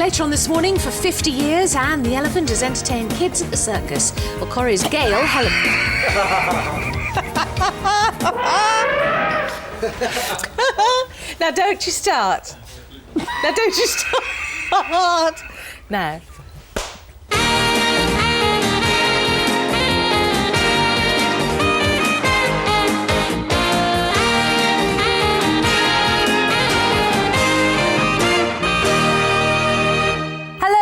later on this morning for 50 years, and the elephant has entertained kids at the circus. Well, Corrie's Gail, Helen... Now, don't you start. Now, don't you start. Now.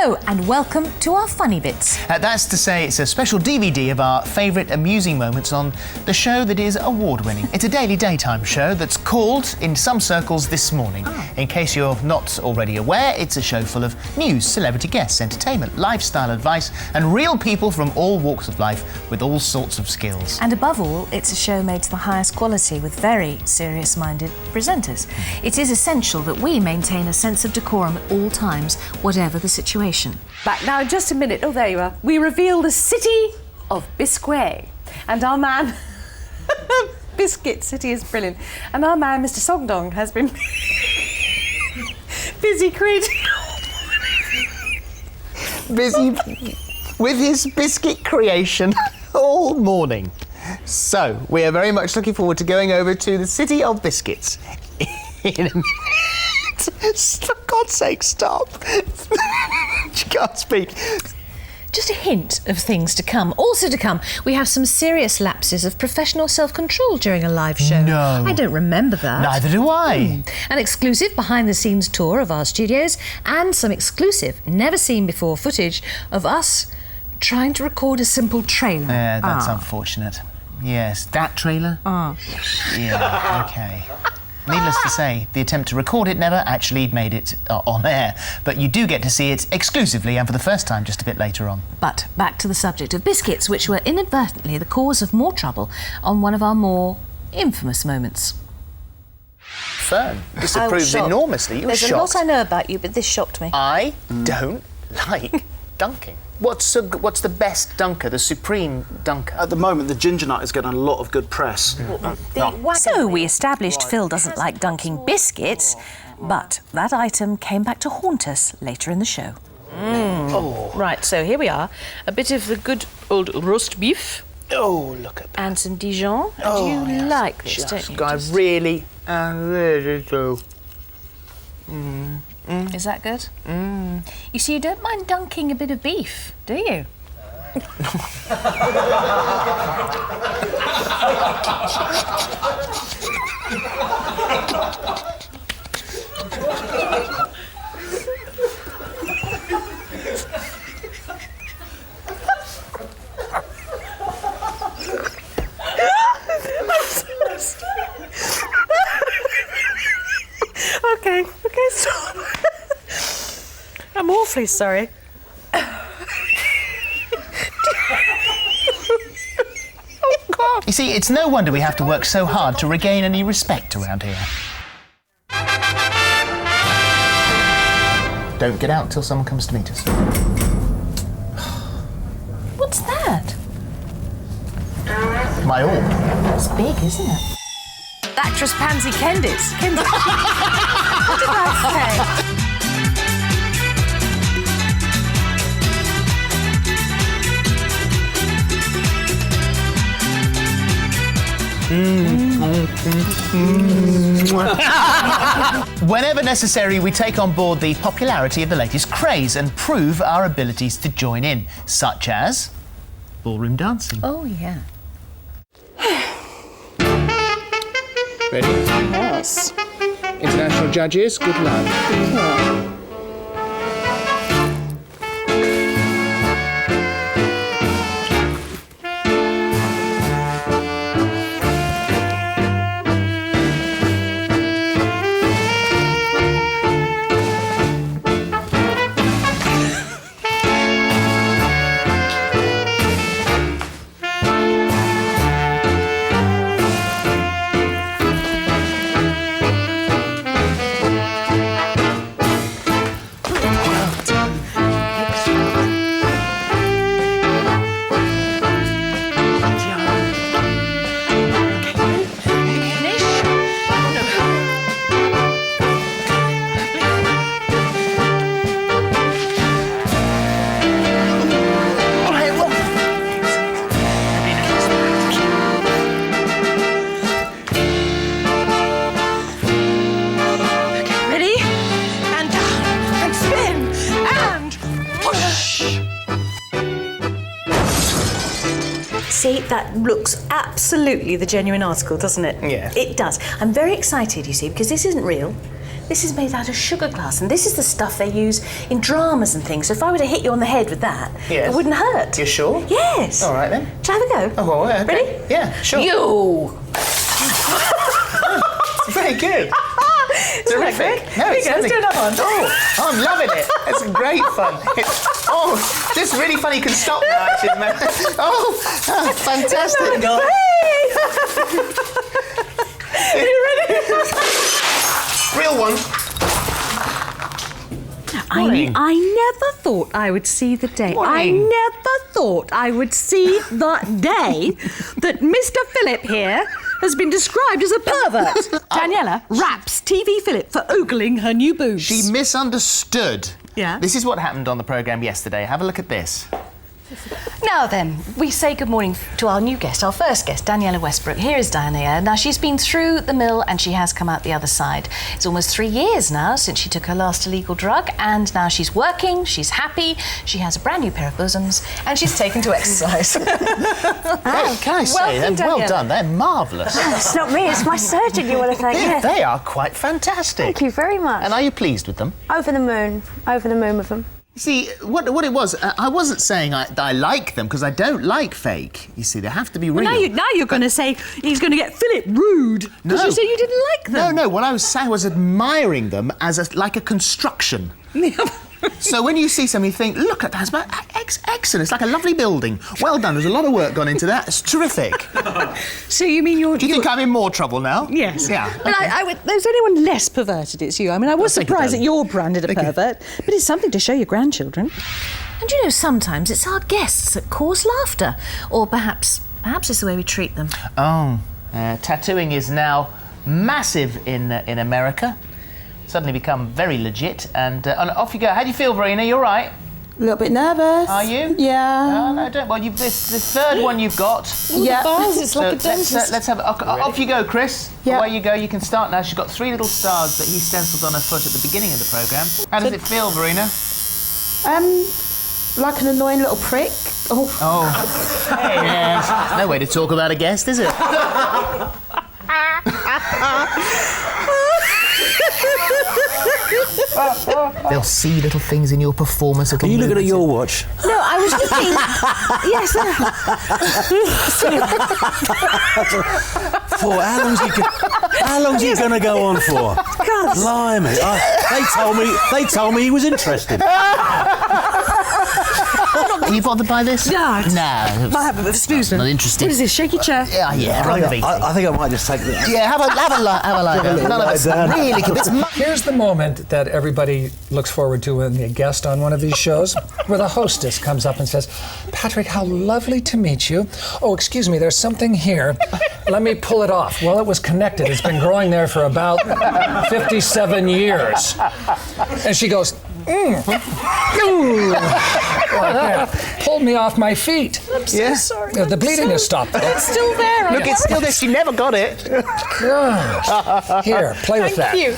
Hello and welcome to our Funny Bits. That's to say, it's a special DVD of our favourite amusing moments on the show that is award-winning. It's a daily daytime show that's called, in some circles, This Morning. Oh. In case you're not already aware, it's a show full of news, celebrity guests, entertainment, lifestyle advice, and real people from all walks of life with all sorts of skills. And above all, it's a show made to the highest quality with very serious-minded presenters. It is essential that we maintain a sense of decorum at all times, whatever the situation. Back now, just a minute. Oh, there you are. We reveal the city of Bisquet. And our man... Biscuit City is brilliant. And our man, Mr. Songdong, has been busy creating... Busy with his biscuit creation all morning. So, we are very much looking forward to going over to the city of biscuits in a minute. For God's sake, stop. She can't speak. Just a hint of things to come. Also to come, we have some serious lapses of professional self-control during a live show. No. I don't remember that. Neither do I. An exclusive behind-the-scenes tour of our studios and some exclusive, never-seen-before footage of us trying to record a simple trailer. Yeah, that's unfortunate. Yes, that trailer? Yeah, OK. Needless to say, the attempt to record it never actually made it on air, but you do get to see it exclusively and for the first time just a bit later on. But back to the subject of biscuits, which were inadvertently the cause of more trouble on one of our more infamous moments. Fern disapproves enormously. You were shocked. There's a lot I know about you, but this shocked me. I don't like dunking. What's the best dunker, the supreme dunker? At the moment, the ginger nut is getting a lot of good press. So we established Phil doesn't like dunking biscuits, but that item came back to haunt us later in the show. Oh. Right, so here we are. A bit of the good old roast beef. Oh, look at that. And some Dijon. And you like this, don't you? I really do. Is that good? You see, you don't mind dunking a bit of beef, do you? Okay, stop. I'm awfully sorry. You see, it's no wonder we have to work so hard to regain any respect around here. Don't get out till someone comes to meet us. What's that? My orb. It's big, isn't it? Actress Pansy Kendis. What did I say? Whenever necessary, we take on board the popularity of the latest craze and prove our abilities to join in, such as ballroom dancing. Oh, yeah. Ready? Yes. International judges, good luck. see, that looks absolutely the genuine article, doesn't it? Yeah. It does. I'm very excited, you see, because this isn't real. This is made out of sugar glass, and this is the stuff they use in dramas and things. So if I were to hit you on the head with that, Yes. it wouldn't hurt. You're sure? Yes. All right, then. Shall I have a go? Oh, well, okay. Ready? Yeah, sure. You! Very good. Terrific. No, Here we go, let's do another one. Oh, I'm loving it. It's great fun. This is really fun. You can stop now, actually, man. Oh, fantastic. Are you ready? Real one. Morning. I never thought I would see the day. Morning. I never thought I would see the day that Mr. Philip here has been described as a pervert. Daniela raps TV Philip for ogling her new boobs. She misunderstood. Yeah? This is what happened on the programme yesterday. Have a look at this. Now then, we say good morning to our new guest, our first guest, Daniela Westbrook. Here is Daniela. Now, she's been through the mill and she has come out the other side. It's almost 3 years now since she took her last illegal drug, and now she's working, she's happy, she has a brand new pair of bosoms, and she's taken to exercise. Can I say, Welcome, well Daniela. done. They're marvellous. It's not me, it's my surgeon you want to thank. Yeah. They are quite fantastic. Thank you very much. And are you pleased with them? Over the moon with them. See, what it was, I wasn't saying that I like them, because I don't like fake. You see, they have to be real. Now you're going to say he's going to get Philip rude because No. you said you didn't like them. No, what I was saying was admiring them as like a construction. So when you see something, you think, look at that, it's excellent. It's like a lovely building. Well done, there's a lot of work gone into that. It's terrific. So you mean you're... Do you think I'm in more trouble now? Yes. Yeah. But there's anyone less perverted, it's you. I mean, I was Thank you, surprised that darling. you're branded a Thank you. pervert, but it's something to show your grandchildren. And you know, sometimes it's our guests that cause laughter, or perhaps it's the way we treat them. Oh, tattooing is now massive in America. Suddenly become very legit, and off you go. How do you feel, Verena? You all right? A little bit nervous. Are you? Yeah. No, don't. Well, the third one you've got. Yeah. It's like a dentist. Let's have. Off you go, Chris. Yeah. Away you go. You can start now. She's got 3 little stars that he stenciled on her foot at the beginning of the programme. How does it feel, Verena? Like an annoying little prick. Oh. Yes. No way to talk about a guest, is it? They'll see little things in your performance. Are you looking at your watch? No, I was looking... Yes, For how long's he going to go on for? Blimey! They told me he was interested. Are you bothered by this? No. No. I have a bit of snooze. Not interested. What is this, shaky chair? Yeah, right of eating. I think I might just take that. Yeah, have a lie down. None of us really can. Here's the moment that everybody looks forward to when a guest on one of these shows, where the hostess comes up and says, "Patrick, how lovely to meet you. Oh, excuse me, there's something here. Let me pull it off." Well, it was connected. It's been growing there for about 57 years. And she goes, like that. Pulled me off my feet. I'm so sorry. The bleeding has stopped. It's still there. Look, it's still there. She never got it. Gosh. Here, play with that. Thank you.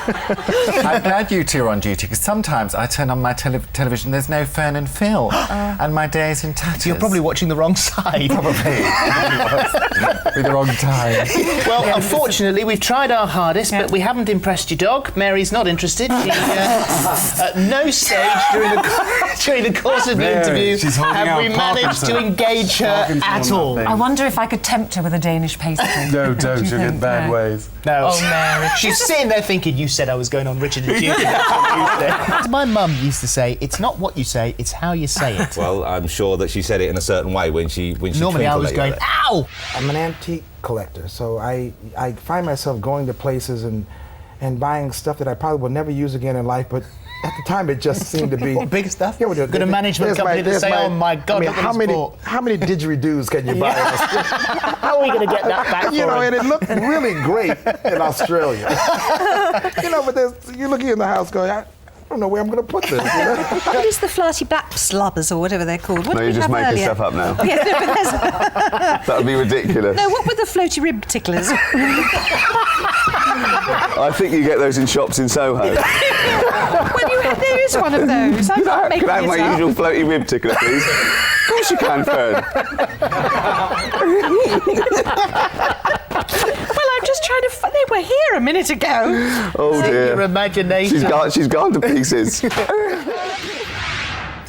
I'm glad you two are on duty, because sometimes I turn on my television, there's no Fern and Phil, and my day is in tatters. You're probably watching the wrong side. Probably. With the wrong time. Well, unfortunately, we've tried our hardest, but we haven't impressed your dog. Mary's not interested. She, at no stage during the course of the Mary, interview she's holding have out we managed to Parkinson's. engage her at all. I wonder if I could tempt her with a Danish pastry. No, don't, you'll get bad ways. No. Oh, Mary. She's sitting there thinking, you said I was going on Richard and Judy. That's what you said. My mum used to say, it's not what you say, it's how you say it. Well, I'm sure that she said it in a certain way when she Normally I was twinkled going, at you. ow! I'm an antique collector, so I find myself going to places and buying stuff that I probably will never use again in life, but at the time it just seemed to be... What, big stuff? Yeah, we do. Got a management company to say, oh my God, look what he's bought. how many didgeridoos can you buy? How are we going to get that back You for know, him? and it looked really great in Australia. But you're looking in the house going, I don't know where I'm going to put this. What is the flirty black slubbers or whatever they're called? What No, did you're we just have making earlier? stuff up now. Yes, That would be ridiculous. no, what were the floaty rib ticklers? I think you get those in shops in Soho. There is one of those. I'm not making Can I have it my up. usual floaty rib tickler, please? Of course course you can, Fern. Well, I'm just trying to... They were here a minute ago. Oh dear. Your imagination. She's gone to pieces.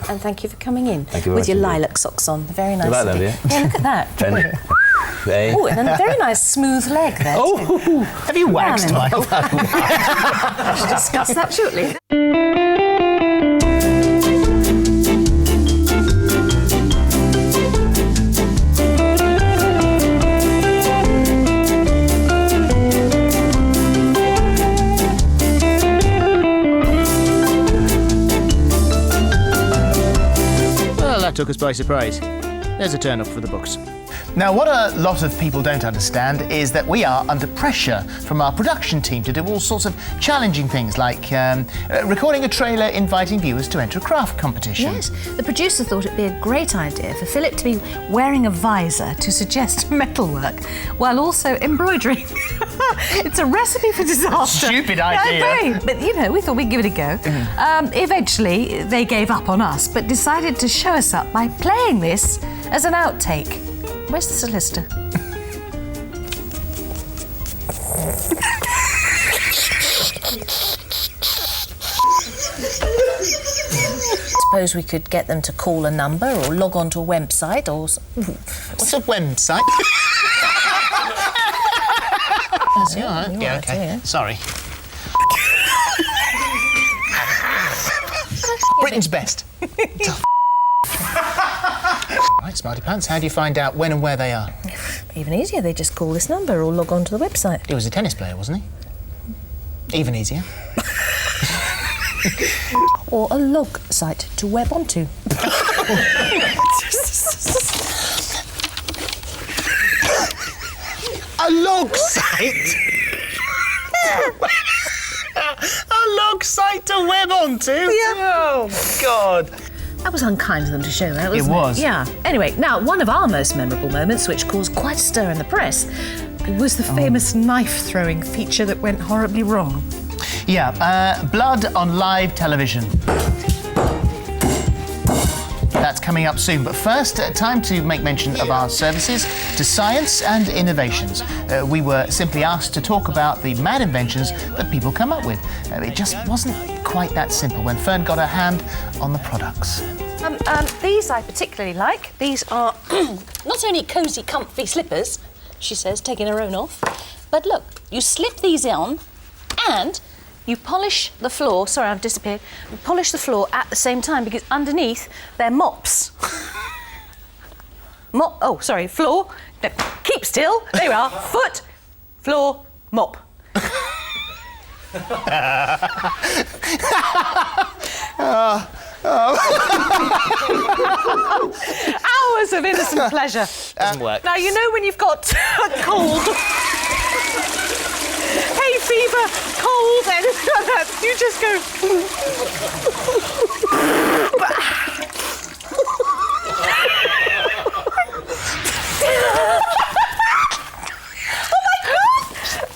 And thank you for coming in Thank you with your very much, lilac socks on. Very nice. like of them, you. yeah? Yeah, look at that. Hey. Oh, and a very nice smooth leg there. Oh, Have you waxed my... We'll discuss that shortly. Well, that took us by surprise. There's a turn-up for the books. Now, what a lot of people don't understand is that we are under pressure from our production team to do all sorts of challenging things, like recording a trailer inviting viewers to enter a craft competition. Yes, the producer thought it'd be a great idea for Philip to be wearing a visor to suggest metalwork while also embroidering. It's a recipe for disaster. Stupid idea. Yeah, but, you know, we thought we'd give it a go. Eventually, they gave up on us, but decided to show us up by playing this as an outtake. Where's the solicitor? Suppose we could get them to call a number or log on to a website or... What's a website? Yeah, okay. Sorry. Britain's best. Right, Smarty Pants, how do you find out when and where they are? Even easier, they just call this number or log on to the website. He was a tennis player, wasn't he? Even easier. Or a log site to web onto. A log site? A log site to web onto? Yeah. Oh, God. That was unkind of them to show that, wasn't it? It was. Yeah. Anyway, now, one of our most memorable moments, which caused quite a stir in the press, was the famous knife-throwing feature that went horribly wrong. Yeah, blood on live television. That's coming up soon, but first, time to make mention of our services to science and innovations. We were simply asked to talk about the mad inventions that people come up with. It just wasn't quite that simple when Fern got her hand on the products. These I particularly like. These are not only cosy, comfy slippers, she says, taking her own off, but look, you slip these on and you polish the floor. Sorry, I've disappeared. You polish the floor at the same time because underneath they're mops. Floor. No, keep still. There we are. Foot, floor, mop. Hours of innocent pleasure. Doesn't work. Now, you know when you've got a cold, hay fever, cold, and you just go...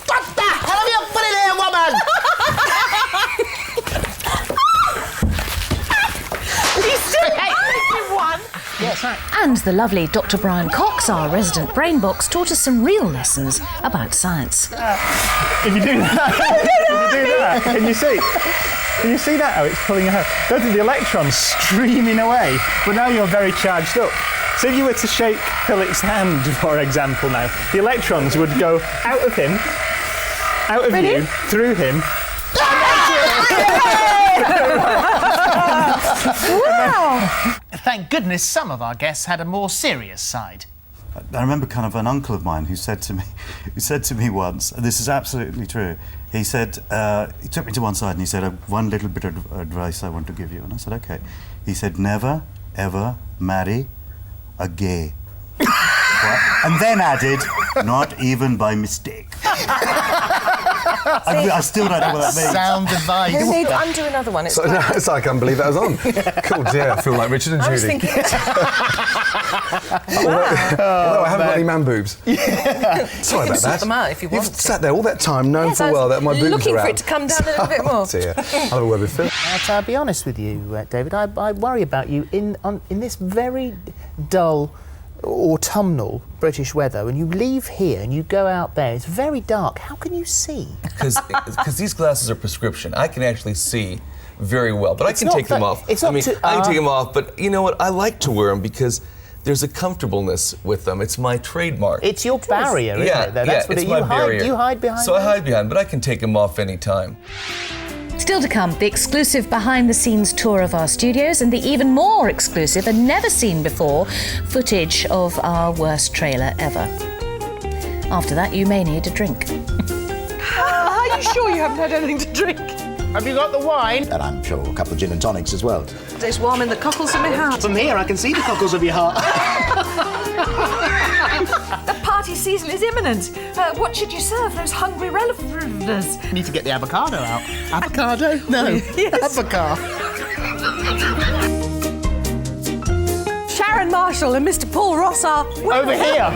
What the hell have you put in here, woman? He's still one. Yes, right. And the lovely Dr. Brian Cox, our resident brain box, taught us some real lessons about science. If you do that, can you see? Can you see that, how it's pulling out? Those are the electrons streaming away, but now you're very charged up. So if you were to shake Philip's hand, for example now, the electrons would go out of him, out of you, through him. Wow! Thank goodness some of our guests had a more serious side. I remember kind of an uncle of mine who said to me once, and this is absolutely true, he said, he took me to one side and he said, one little bit of advice I want to give you. And I said, okay. He said, never, ever marry a gay. And then added, not even by mistake. I still don't know what that means. Sound advice. Who needs undo another one? It's So, no, it's like I can't believe that was on. Cool, dear. I feel like Richard and I was Judy. thinking. Although I haven't got any man boobs. Sorry You about can sort that. them out if you want You've to. sat there all that time, knowing Yes, full I was well that my boobs looking are out. for it to come down a little bit more. Oh, dear. I'll have a word with Phil. Now, to be honest with you, David, I worry about you in this very dull autumnal British weather. When you leave here and you go out there, it's very dark. How can you see? Because these glasses are prescription. I can actually see very well, but It's I can not take them that- off. it's I not mean, to- I can take them off, but you know what? I like to wear them because there's a comfortableness with them. It's my trademark. It's your barrier, isn't yeah, it? That's what it's you my hide. barrier. You hide behind. So I those? hide behind, but I can take them off anytime. Still to come, the exclusive behind-the-scenes tour of our studios and the even more exclusive and never-seen-before footage of our worst trailer ever. After that, you may need a drink. Are you sure you haven't had anything to drink? Have you got the wine? And I'm sure a couple of gin and tonics as well. It's warm in the cockles of my heart. From here, I can see the cockles of your heart. The party season is imminent. What should you serve those hungry relatives? Need to get the avocado out. Avocado? No. Yes. Avocado. Sharon Marshall and Mr. Paul Ross are Over here.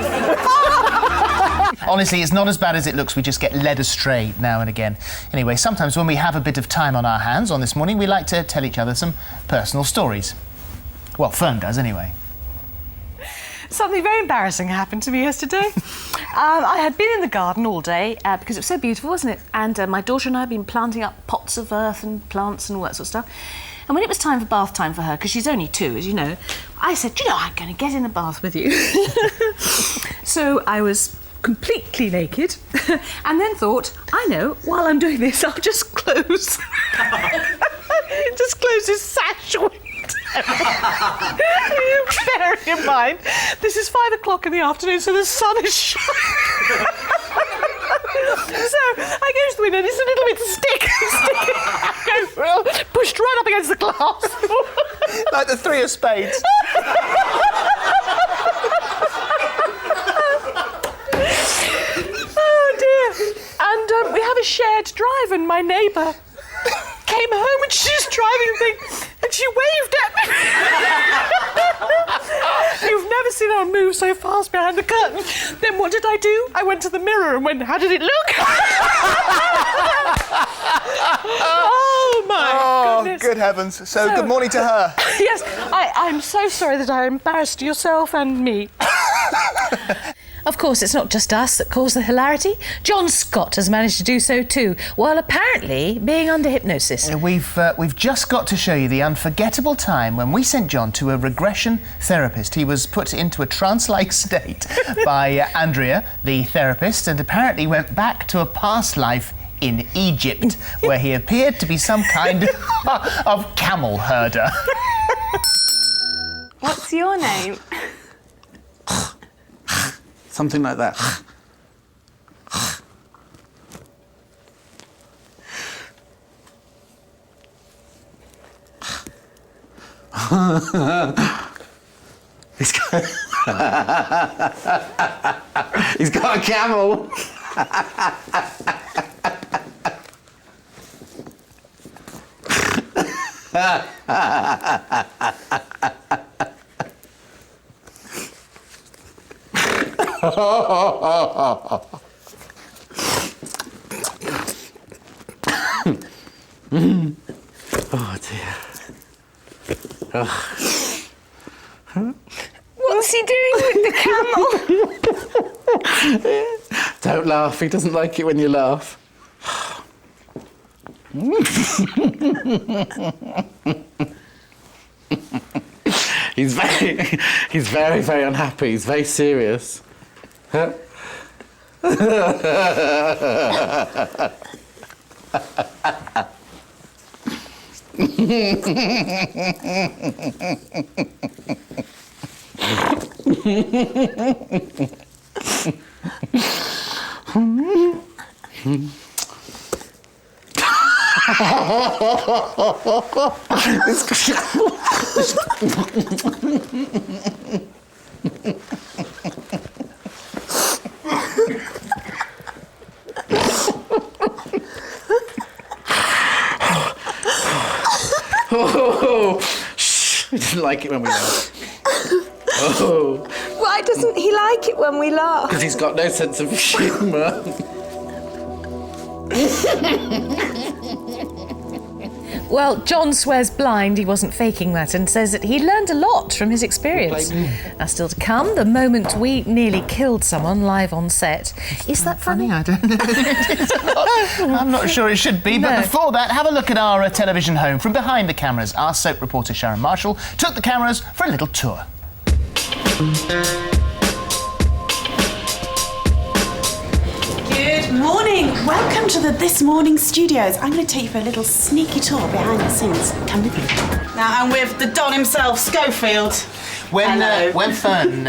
Honestly, it's not as bad as it looks. We just get led astray now and again. Anyway, sometimes when we have a bit of time on our hands on this morning, we like to tell each other some personal stories. Well, Fern does anyway. Something very embarrassing happened to me yesterday. I had been in the garden all day because it was so beautiful, wasn't it? And my daughter and I had been planting up pots of earth and plants and all that sort of stuff. And when it was time for bath time for her, because she's only 2, as you know, I said, you know, I'm going to get in the bath with you. So I was completely naked and then thought, I know, while I'm doing this, I'll just close this sash window. Bear in mind, this is 5 o'clock in the afternoon, so the sun is shining. So I go to the window and it's a little bit sticky. Pushed right up against the glass. Like the 3 of spades. Oh dear. And we have a shared drive, and my neighbour came home and she's driving the thing and she waved at me. You've never seen her move so fast behind the curtain. Then what did I do? I went to the mirror and went, how did it look? Oh my goodness. Good heavens. So good morning to her. Yes, I'm so sorry that I embarrassed yourself and me. Of course, it's not just us that cause the hilarity. John Scott has managed to do so too, while apparently being under hypnosis. We've just got to show you the unforgettable time when we sent John to a regression therapist. He was put into a trance-like state by Andrea, the therapist, and apparently went back to a past life in Egypt, where he appeared to be some kind of camel herder. What's your name? Something like that. He's got a camel. Oh dear. What's he doing with the camel? Don't laugh. He doesn't like it when you laugh. He's very, very unhappy. He's very serious. Huh? Oh, shh. He didn't like it when we laughed. Oh. Why doesn't he like it when we laugh? Because he's got no sense of humour. Well, John swears blind he wasn't faking that and says that he learned a lot from his experience. Now, still to come, the moment we nearly killed someone live on set. Is that funny? I don't know. I'm not sure it should be, but before that, have a look at our television home from behind the cameras. Our soap reporter Sharon Marshall took the cameras for a little tour. Good morning. Welcome to the This Morning studios. I'm going to take you for a little sneaky tour behind the scenes. Come with me. Now I'm with the Don himself, Schofield. When Fern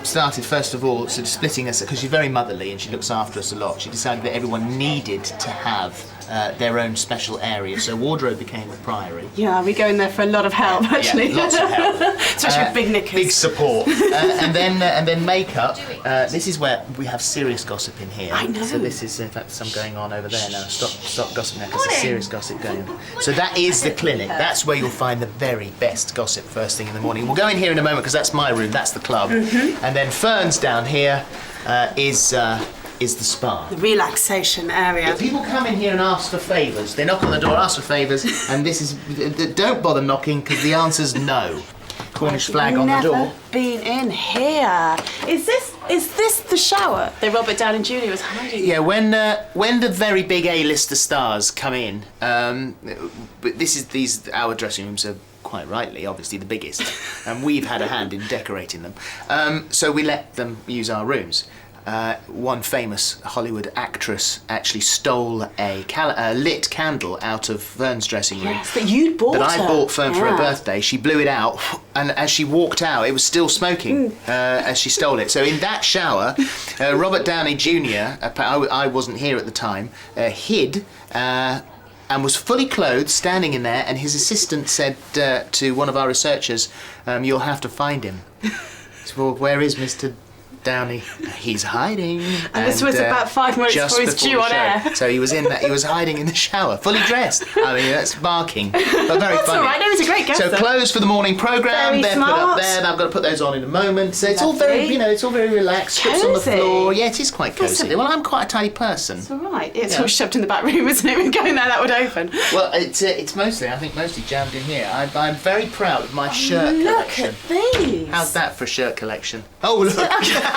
started, first of all, sort of splitting us, because she's very motherly and she looks after us a lot, she decided that everyone needed to have their own special area, so wardrobe became the priory. Yeah, we go in there for a lot of help, actually. Yeah, lots of help. Especially with big knickers. Big support. and then makeup. This is where we have serious gossip in here. I know. So this is, in fact, some going on over there now. Stop gossiping now, because there's serious gossip going on. So that is the clinic. That's where you'll find the very best gossip first thing in the morning. We'll go in here in a moment, because that's my room, that's the club. And then Fern's down here is the spa. The relaxation area. If people come in here and ask for favours, they knock on the door, ask for favours, and this is... Don't bother knocking, because the answer's no. Cornish flag on the door. Never been in here. Is this the shower that Robert Downey Jr. was hiding? Yeah, when the very big A-lister stars come in, but our dressing rooms are quite rightly, obviously, the biggest, and we've had a hand in decorating them. So we let them use our rooms. One famous Hollywood actress actually stole a lit candle out of Fern's dressing room. Yes, that you'd bought That I bought Fern for her Yeah. birthday. She blew it out, and as she walked out, it was still smoking as she stole it. So in that shower, Robert Downey Jr., I wasn't here at the time, hid and was fully clothed, standing in there, and his assistant said to one of our researchers, "You'll have to find him." So, well, where is Mr. Downey? He's hiding. And this was about 5 minutes just before he was due the on show. air. So he was hiding in the shower, fully dressed. I mean, that's barking, but very That's funny. all right, no, he's a great guest, So though. clothes for the morning programme, Very they're put up smart. there, and I've got to put those on in a moment. So it's all very, Lovely. it's all very relaxed. Strips on the Cosy. floor. Yeah, it is quite cosy. Listen. Well, I'm quite a tidy person. It's all right. It's Yeah. all shoved in the back room, isn't it? We're going there, that would open. Well, it's mostly jammed in here. I'm very proud of my shirt Look collection. at these. How's that for a shirt collection? Oh, look.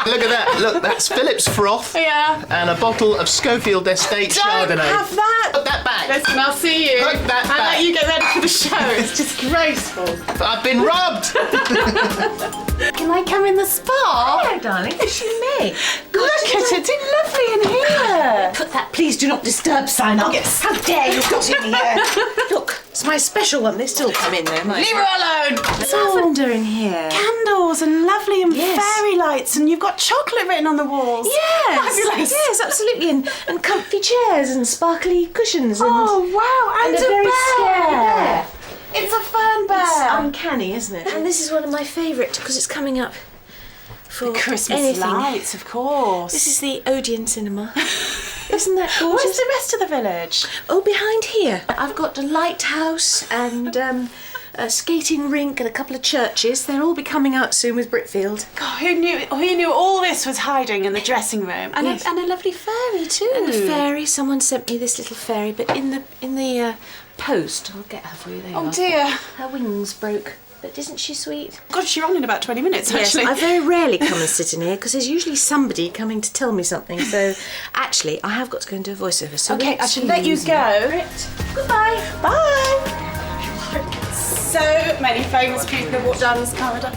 Look at that. Look, that's Philip's froth. Yeah. And a bottle of Schofield Estate Chardonnay. Don't have that. Put that back. Listen, I'll see you. Put that I'll back. let you get ready for the show. It's disgraceful. I've been robbed. Can I come in the spa? Hello, darling. Yes, you may. Look at it. It's lovely in here. Put that "Please do not disturb" sign up. Yes. How dare you got in here? Look, it's my special one. They still come in there. Leave her alone. It's lavender in here. Candles and lovely and Yes. fairy lights, and you've got chocolate written on the walls. Yes, Fabulous. yes, absolutely, and comfy chairs and sparkly cushions. And, Oh wow! And, and a very scary bear. bear. It's a fern bear. It's uncanny, isn't it? And this is one of my favourite because it's coming up for Christmas anything. lights, of course. This is the Odeon Cinema. Isn't that gorgeous? Where's the rest of the village? Oh, behind here. I've got a lighthouse and a skating rink and a couple of churches. They'll all be coming out soon with Britfield. God, who knew all this was hiding in the dressing room? And, Yes. and a lovely fairy too. And a fairy. Someone sent me this little fairy, but in the post, I'll get her for you. There you Oh are. dear. Her wings broke. But isn't she sweet? God, she's on in about 20 minutes, Yes, actually. I very rarely come and sit in here because there's usually somebody coming to tell me something. So, actually, I have got to go and do a voiceover. So Okay, I should let you go. Goodbye. Bye. So many famous people have walked down this corridor.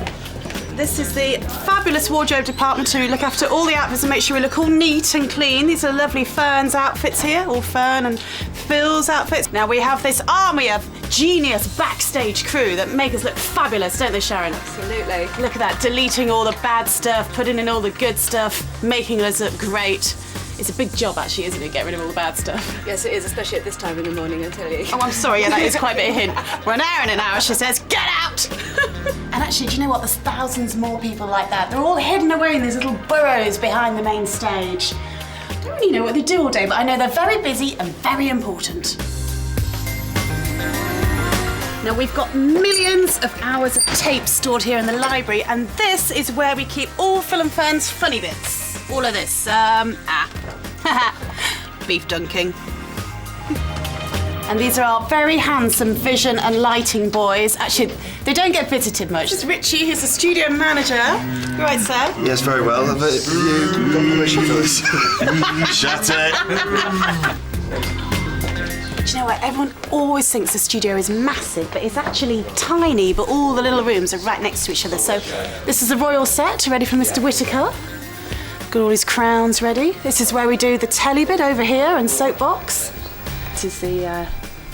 This is the fabulous wardrobe department to look after all the outfits and make sure we look all neat and clean. These are lovely Fern's outfits here, all Fern and Phil's outfits. Now we have this army of genius backstage crew that make us look fabulous, don't they, Sharon? Absolutely. Look at that, deleting all the bad stuff, putting in all the good stuff, making us look great. It's a big job, actually, isn't it? Get rid of all the bad stuff. Yes, it is, especially at this time in the morning, I tell you. Oh, I'm sorry, yeah, that is quite a bit of a hint. We're an hour in an hour, she says, get out! And actually, do you know what? There's thousands more people like that. They're all hidden away in these little burrows behind the main stage. I don't really know what they do all day, but I know they're very busy and very important. Now we've got millions of hours of tape stored here in the library, and this is where we keep all Phil and Fern's funny bits. All of this. Beef dunking. And these are our very handsome vision and lighting boys. Actually, they don't get visited much. This is Richie, who's the studio manager. You right, sir? Yes, very well. Have you got permission for this? Shut it! Do you know what? Everyone always thinks the studio is massive, but it's actually tiny, but all the little rooms are right next to each other. So this is the royal set, ready for Mr. Whittaker. Got all his crowns ready. This is where we do the telly bit over here and soapbox. This is the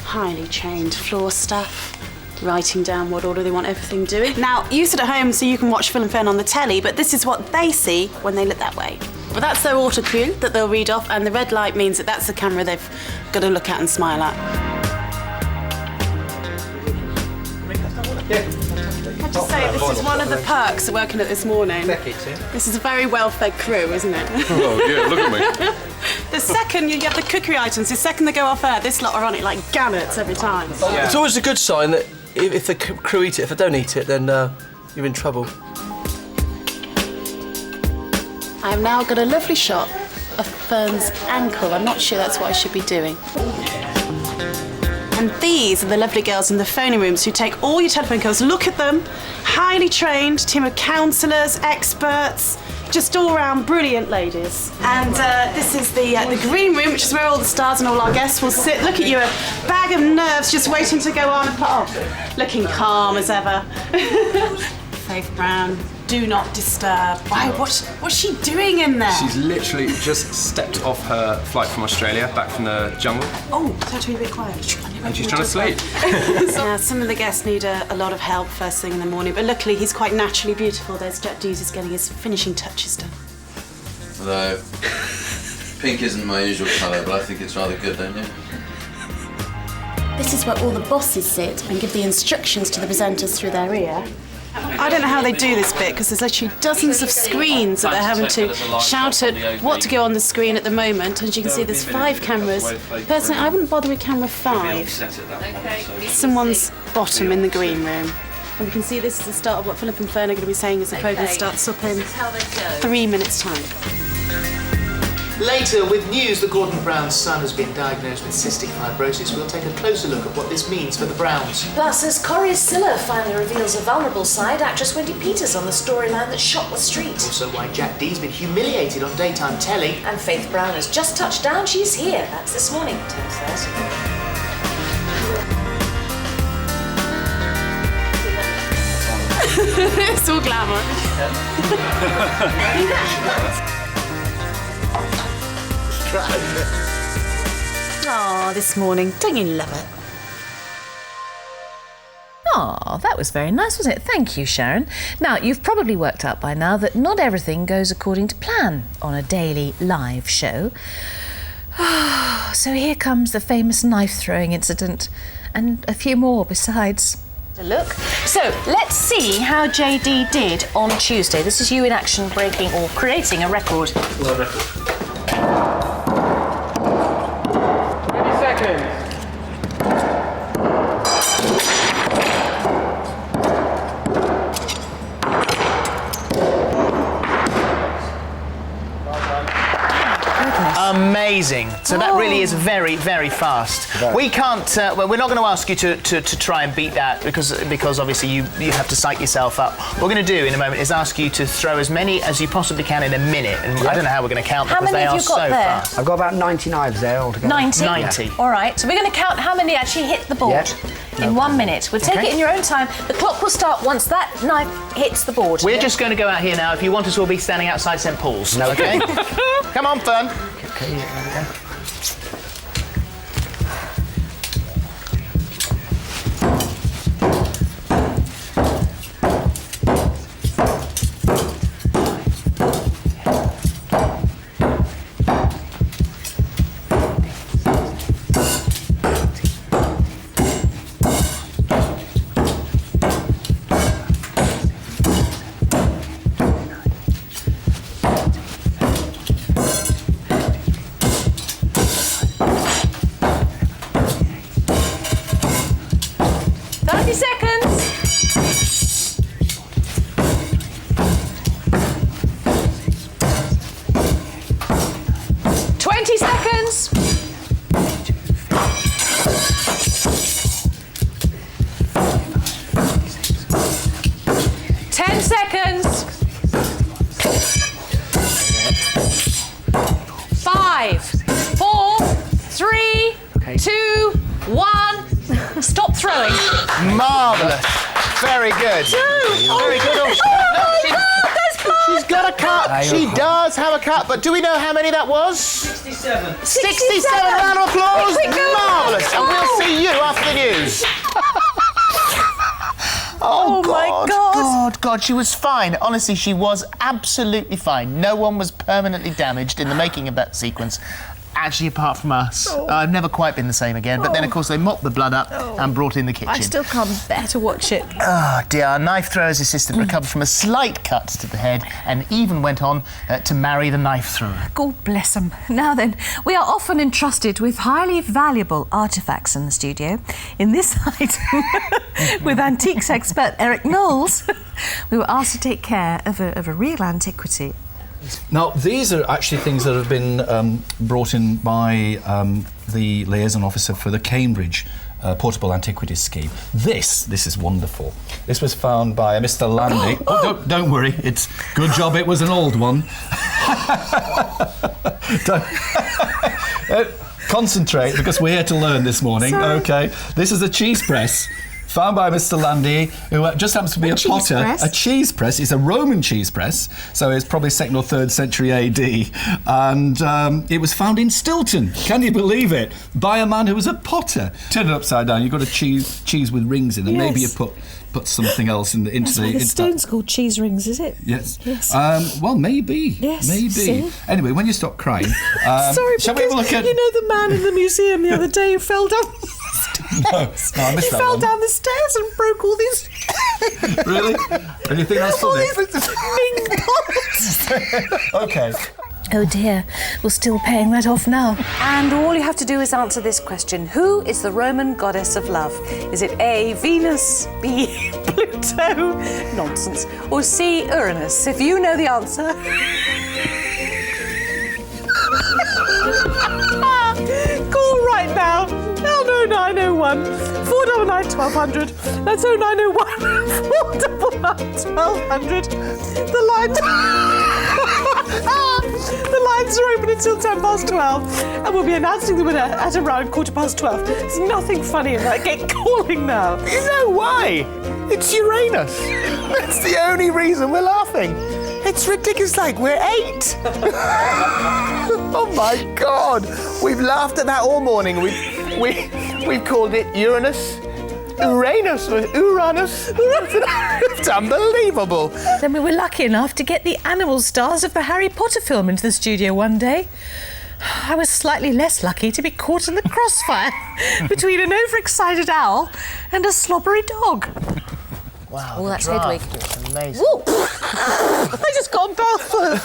highly trained floor staff, writing down what order they want everything doing. Now, you sit at home so you can watch Phil and Fern on the telly, but this is what they see when they look that way. Well, that's their auto cue that they'll read off, and the red light means that that's the camera they've got to look at and smile at. I just say, this is one of the perks of working at This Morning. This is a very well-fed crew, isn't it? Oh, yeah, look at me. The second you get the cookery items, the second they go off air, this lot are on it like gannets every time. It's always a good sign that if the crew eat it, if they don't eat it, then you're in trouble. I've now got a lovely shot of Fern's ankle. I'm not sure that's what I should be doing. And these are the lovely girls in the phoning rooms who take all your telephone calls. Look at them, highly trained team of counsellors, experts, just all round brilliant ladies. And this is the green room, which is where all the stars and all our guests will sit. Look at you, a bag of nerves just waiting to go on and put off. Looking calm as ever. Faith Brown, do not disturb. Why, what's she doing in there? She's literally just stepped off her flight from Australia, back from the jungle. Oh, tell her to be a bit quiet. And she's trying to sleep. Now, some of the guests need a lot of help first thing in the morning, but luckily he's quite naturally beautiful. There's Jack Dews is getting his finishing touches done. Although, pink isn't my usual colour, but I think it's rather good, don't you? This is where all the bosses sit and give the instructions to the presenters through their ear. I don't know how they do this bit, because there's actually dozens of screens that they're having to shout at what to go on the screen at the moment. And as you can see, there's 5 cameras. Personally, I wouldn't bother with camera 5. Someone's bottom in the green room. And we can see this is the start of what Philip and Fern are going to be saying as the programme starts up in 3 minutes' time. Later, with news that Gordon Brown's son has been diagnosed with cystic fibrosis, we'll take a closer look at what this means for the Browns. Plus, as Corrie Siller finally reveals a vulnerable side, actress Wendy Peters on the storyline that shocked the street. Also, why Jack Dee's been humiliated on daytime telly. And Faith Brown has just touched down. She's here. That's This Morning, 10:30. It's all glamour. Oh, This Morning. Don't you love it? Oh, that was very nice, wasn't it? Thank you, Sharon. Now, you've probably worked out by now that not everything goes according to plan on a daily live show. So here comes the famous knife-throwing incident, and a few more besides. Look. So, let's see how JD did on Tuesday. This is you in action breaking or creating a record. World record. 30 seconds. Amazing. So that really is very, very fast. We can't. Well, we're not going to ask you to try and beat that because obviously you have to psych yourself up. What we're going to do in a moment is ask you to throw as many as you possibly can in a minute, and I don't know how we're going to count them because they are so fast. I've got about 90 knives there altogether. 90? Yeah. All right, so we're going to count how many actually hit the board in 1 minute. We'll take it in your own time. The clock will start once that knife hits the board. We're just going to go out here now. If you want us, we'll be standing outside St Paul's. No. Okay? Come on, Fern. Okay, there we go. 30 seconds. 20 seconds. 10 seconds. 5, 4, 3, 2, 1. Stop throwing. Marvellous. Very good. Very good. She's got a cut. She does have a cut, but do we know how many that was? 67. 67. Round of applause. Marvellous. And we'll see you after the news. Oh, God, she was fine. Honestly, she was absolutely fine. No one was permanently damaged in the making of that sequence. Actually, apart from us. I've never quite been the same again. But then, of course, they mopped the blood up and brought in the kitchen. I still can't bear to watch it. Oh, dear. Our knife thrower's assistant recovered from a slight cut to the head and even went on to marry the knife thrower. God bless them. Now then, we are often entrusted with highly valuable artefacts in the studio. In this item, with antiques expert Eric Knowles, we were asked to take care of a real antiquity. Now, these are actually things that have been brought in by the liaison officer for the Cambridge Portable Antiquities Scheme. This is wonderful. This was found by Mr. Landy. Don't worry, it's good job it was an old one. Concentrate, because we're here to learn this morning. Sorry. OK, this is a cheese press. Found by Mr. Landy, who just happens to be a potter. Press? A cheese press. It's a Roman cheese press, so it's probably 2nd or 3rd century AD. And it was found in Stilton. Can you believe it? By a man who was a potter. Turn it upside down. You've got a cheese with rings in it. Yes. Maybe you put something else into The stone's called cheese rings, is it? Yes. Yes. Well, maybe. Yes. Maybe. See? Anyway, when you stop crying, Sorry, shall we have a look at? you know the man in the museum the other day who fell down. No, I missed that He fell one. down the stairs and broke all these. Really? And you think that's all funny? these big pots. OK. Oh dear, we're still paying that off now. And all you have to do is answer this question. Who is the Roman goddess of love? Is it A, Venus, B, Pluto, nonsense, or C, Uranus? If you know the answer... Call right now. 0901 499 1200. That's 0901 499 1200. The lines. The lines are open until 12:10, and we'll be announcing the winner at around 12:15. There's nothing funny in that. Get calling now. You know why? It's Uranus. That's the only reason we're laughing. It's ridiculous, like we're 8. Oh my God! We've laughed at that all morning. We've called it Uranus, Uranus, Uranus. It's unbelievable. Then we were lucky enough to get the animal stars of the Harry Potter film into the studio one day. I was slightly less lucky to be caught in the crossfire between an overexcited owl and a slobbery dog. Wow, Oh, that's draft Hedwig. is amazing. I just got a mouthful.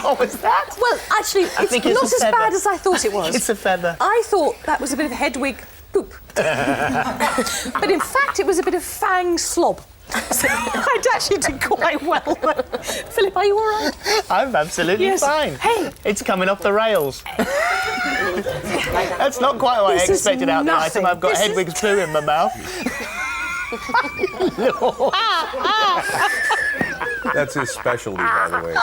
What was that? Well, actually, it's think it's not a as feather. bad as I thought it was. It's a feather. I thought that was a bit of Hedwig poop. But in fact, it was a bit of Fang slob. I'd actually did quite well. Philip, are you all right? I'm absolutely Yes. fine. Hey. It's coming off the rails. That's not quite what I This is expected out the item. nothing. I've got This is- Hedwig's poo in my mouth. That's his specialty, by the way.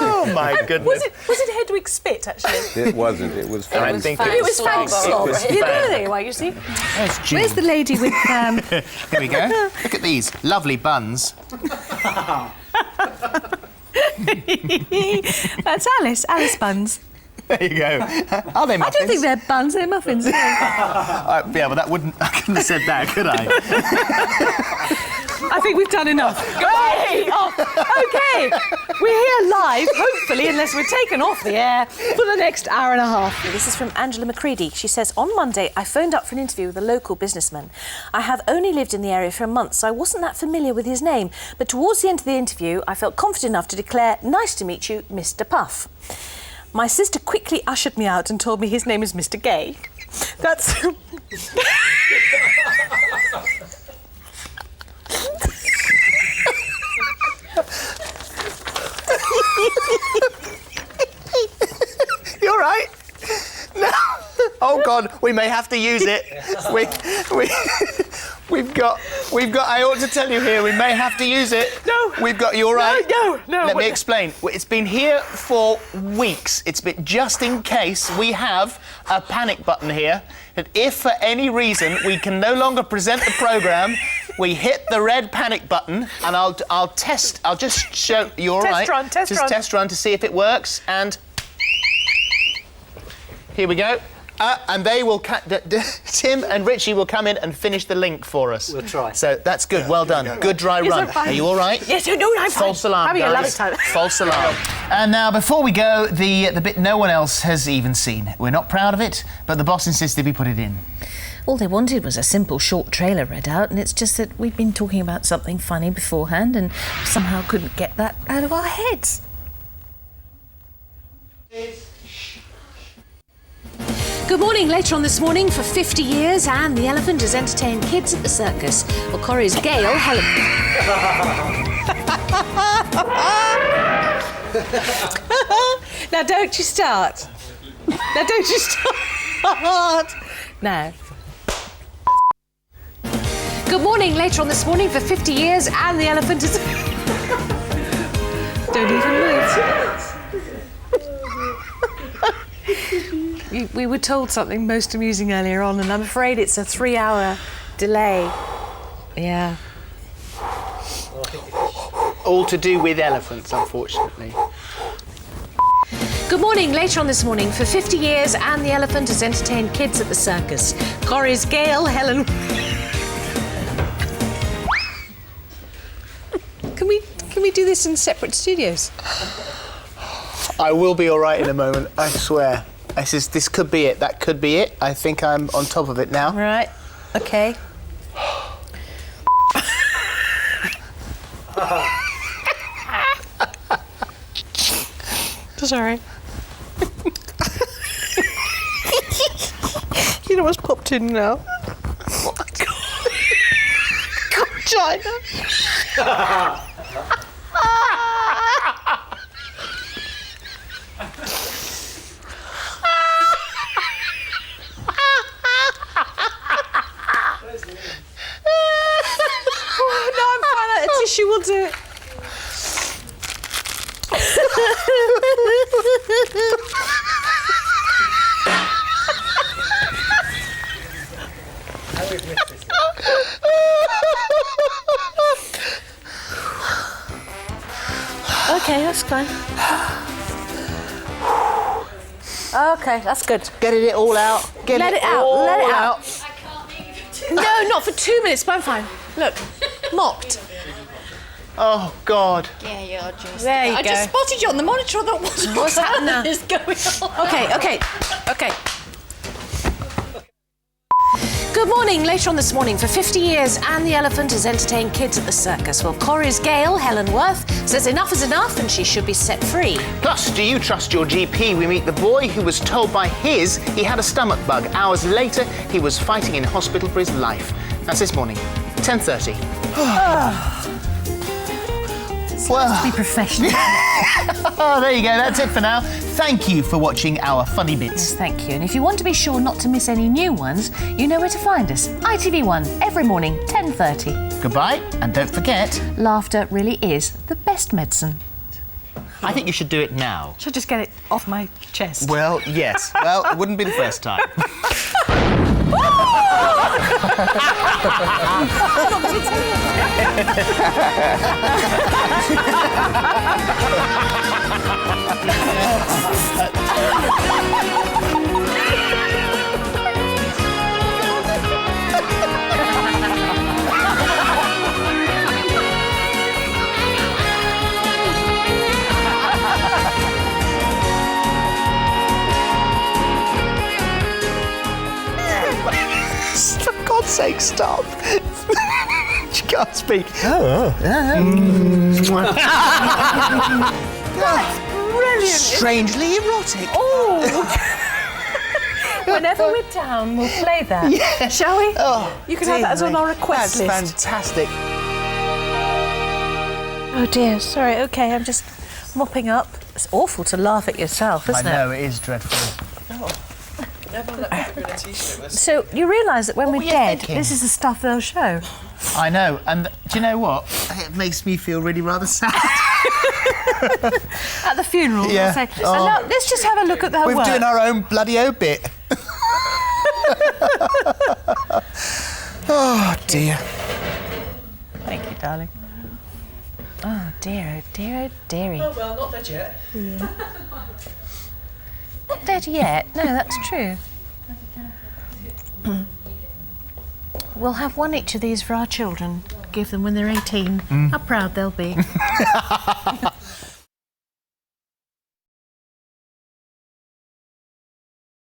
Oh my goodness. Was it Hedwig spit, actually? It wasn't. It was I fun. think It was Fang slob. was You Fang. know, there you are, you see. Where's the lady with... Here we go. Look at these lovely buns. That's Alice Buns. There you go. Are they I muffins? don't think they're buns, they're muffins. Yeah, but I couldn't have said that, could I? I think we've done enough. Hey! Oh, OK, we're here live, hopefully, unless we're taken off the air, for the next hour and a half. This is from Angela McCready. She says, on Monday, I phoned up for an interview with a local businessman. I have only lived in the area for a month, so I wasn't that familiar with his name. But towards the end of the interview, I felt confident enough to declare, nice to meet you, Mr. Puff. My sister quickly ushered me out and told me his name is Mr. Gay. That's... on, we may have to use it. We've got. I ought to tell you here, we may have to use it. No. We've got. You all right? No. Let me explain. It's been here for weeks. It's been just in case we have a panic button here. And if for any reason we can no longer present the programme, we hit the red panic button, and I'll test. I'll just show you all right. Test run to see if it works. And here we go. And they will. Tim and Richie will come in and finish the link for us. We'll try. So that's good. Well done. Good dry run. Are you all right? Yes. No, I'm fine. False alarm, Having guys. a lovely time. False alarm. And now, before we go, the bit no one else has even seen. We're not proud of it, but the boss insisted we put it in. All they wanted was a simple short trailer read out, and it's just that we'd been talking about something funny beforehand and somehow couldn't get that out of our heads. Good morning. Later on this morning, for 50 years, Anne the elephant has entertained kids at the circus. Well, Corrie's Gail, Helen... Now, don't you start. Now. Good morning. Later on this morning, for 50 years, Anne the elephant has... Don't even move. We were told something most amusing earlier on, and I'm afraid it's a 3-hour delay. Yeah. All to do with elephants, unfortunately. Good morning. Later on this morning, for 50 years, Anne the elephant has entertained kids at the circus. Corrie's Gail, Helen... Can we do this in separate studios? I will be all right in a moment, I swear. This could be it. That could be it. I think I'm on top of it now. Right. Okay. Sorry. You know what's popped in now? What? China. No, I'm fine. A tissue will do it. Okay, that's fine. Okay, that's good. Get it all out. Let it out. Let it out. No, not for 2 minutes, but I'm fine. Look, mopped. Oh, God. Yeah, you're just... There you I go. just spotted you on the monitor. I thought, what's happening? is going on? Okay. Good morning. Later on this morning, for 50 years, Anne the elephant has entertained kids at the circus. Well, Corrie's Gail, Helen Worth, says enough is enough and she should be set free. Plus, do you trust your GP? We meet the boy who was told by he had a stomach bug. Hours later, he was fighting in hospital for his life. That's this morning, 10:30. Well, to be professional. Oh, there you go. That's it for now. Thank you for watching our funny bits. Yes, thank you. And if you want to be sure not to miss any new ones, you know where to find us. ITV1, every morning, 10:30. Goodbye, and don't forget... Laughter really is the best medicine. I think you should do it now. Should just get it off my chest. Well, yes. Well, it wouldn't be the first time. For God's sake, stop. She can't speak. That's brilliant. Strangely erotic. Oh. Whenever we're down, we'll play that. Yeah. Shall we? Oh, you can have that as on our request list. That's fantastic. Oh dear, sorry, okay, I'm just mopping up. It's awful to laugh at yourself, isn't it? I know, it is dreadful. So you realise that when What we're were you dead, thinking? this is the stuff they'll show. I know, and do you know what? It makes me feel really rather sad. At the funeral, Yeah. they'll say, Oh. "And now, let's just have a look at their We're work." doing our own bloody obit. Oh dear. Thank you, darling. Oh dear, oh dear, oh dearie. Oh, well, not dead yet. Not dead yet. No, that's true. We'll have one each of these for our children. Give them when they're 18. How proud they'll be.